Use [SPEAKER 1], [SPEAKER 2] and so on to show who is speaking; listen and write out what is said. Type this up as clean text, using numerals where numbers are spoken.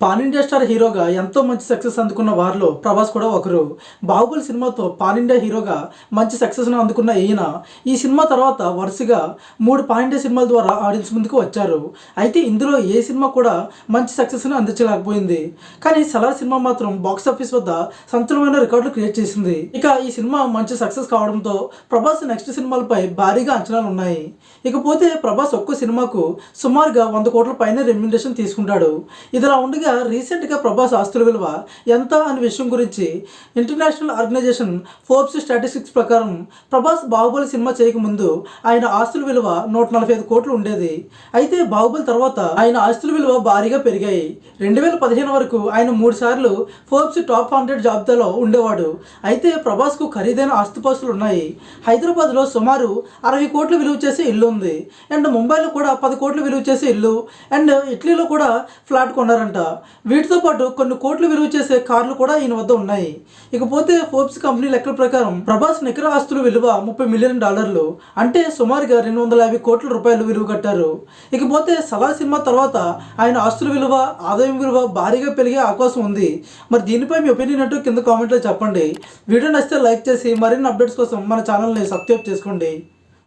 [SPEAKER 1] Pan India star హీరోగా ఎంతో మంచి సక్సెస్ అందుకున్న వారిలో ప్రభాస్ కూడా ఒకరు. బాహుబలి సినిమాతో పాన్ ఇండియా హీరోగా మంచి సక్సెస్ను అందుకున్న ఈయన ఈ సినిమా తర్వాత వరుసగా 3 పాన్ ఇండియా సినిమాల ద్వారా ఆడియన్స్ ముందుకు వచ్చారు. అయితే ఇందులో ఏ సినిమా కూడా మంచి సక్సెస్ను అందించలేకపోయింది. కానీ సలార్ సినిమా మాత్రం బాక్సాఫీస్ వద్ద సంచలనమైన రికార్డులు క్రియేట్ చేసింది. ఇక ఈ సినిమా మంచి సక్సెస్ కావడంతో ప్రభాస్ నెక్స్ట్ సినిమాలపై భారీగా అంచనాలు ఉన్నాయి. ఇకపోతే ప్రభాస్ ఒక్కో సినిమాకు సుమారుగా 100 కోట్ల పైన రెమ్యునరేషన్ తీసుకుంటాడు. ఇదిలా ఉండగా రీసెంట్గా ప్రభాస్ ఆస్తుల విలువ ఎంత అనే విషయం గురించి ఇంటర్నేషనల్ ఆర్గనైజేషన్ ఫోర్బ్స్ స్టాటిస్టిక్స్ ప్రకారం ప్రభాస్ బాహుబలి సినిమా చేయకముందు ఆయన ఆస్తుల విలువ 145 కోట్లు ఉండేది. అయితే బాహుబలి తర్వాత ఆయన ఆస్తుల విలువ భారీగా పెరిగాయి. 2015 వరకు ఆయన 3 సార్లు ఫోర్బ్స్ టాప్ 100 జాబితాలో ఉండేవాడు. అయితే ప్రభాస్కు ఖరీదైన ఆస్తుపాస్తులు ఉన్నాయి. హైదరాబాద్లో సుమారు 60 కోట్లు విలువ చేసే ఇల్లు ఉంది. అండ్ ముంబైలో కూడా 10 కోట్లు విలువ చేసే ఇల్లు, అండ్ ఇటలీలో కూడా ఫ్లాట్ కొన్నారంట. వీటితో పాటు కొన్ని కోట్లు విలువ చేసే కార్లు కూడా ఈయన వద్ద ఉన్నాయి. ఇకపోతే ఫోర్బ్స్ కంపెనీ లెక్కల ప్రకారం ప్రభాస్ నికర ఆస్తుల విలువ $30 మిలియన్, అంటే సుమారుగా 250 కోట్ల రూపాయలు విలువ కట్టారు. ఇకపోతే సలార్ సినిమా తర్వాత ఆయన ఆస్తుల విలువ, ఆదాయం విలువ భారీగా పెరిగే అవకాశం ఉంది. మరి దీనిపై మీ ఒపీనియన్ అంటూ కింద కామెంట్లో చెప్పండి. వీడియో నచ్చితే లైక్ చేసి మరిన్ని అప్డేట్స్ కోసం మన ఛానల్ని సబ్స్క్రైబ్ చేసుకోండి.